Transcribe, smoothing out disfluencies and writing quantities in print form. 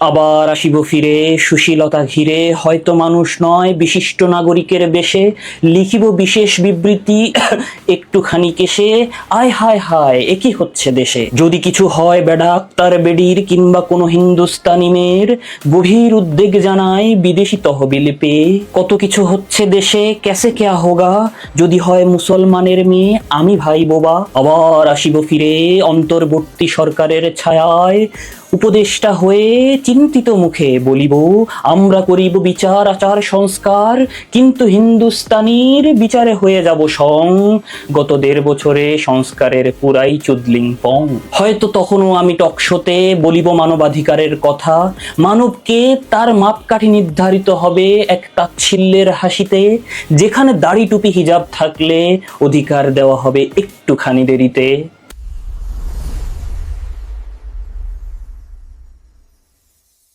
আবার আসিব ফিরে সুশীলতা ঘিরে, হয়তো মানুষ নয় বিশিষ্ট নাগরিকের বেশে, লিখিব বিশেষ বিবৃতি একটুখানি কেশে, আয় হায় হায় এ কি হচ্ছে দেশে। যদি কিছু হয় বেডা আক্তার বেডির কিংবা কোনো হিন্দুস্তানি মেয়ের, গভীর উদ্বেগ জানায় বিদেশি তহবিল পেয়ে। কত কিছু হচ্ছে দেশে ক্যাসে কেয়া হোগা, যদি হয় মুসলমানের মেয়ে আমি ভাই বোবা। আবার আসিব ফিরে অন্তর্বর্তী সরকারের ছায়ায়, উপদেষ্টা হয়ে চিন্তিত মুখে বলিব, আমরা করিব বিচার আচার সংস্কার, কিন্তু হিন্দুস্তানির বিচারে হয়ে যাব সং। গত ১.৫ বছরে সংস্কারের পুরাই চুদলিং পং। হয়তো তখনও আমি টকশোতে বলিব মানবাধিকারের কথা, মানবকে তার মাপকাঠি নির্ধারিত হবে এক তাচ্ছিল্যের হাসিতে, যেখানে দাড়ি টুপি হিজাব থাকলে অধিকার দেওয়া হবে একটুখানি দেরিতে।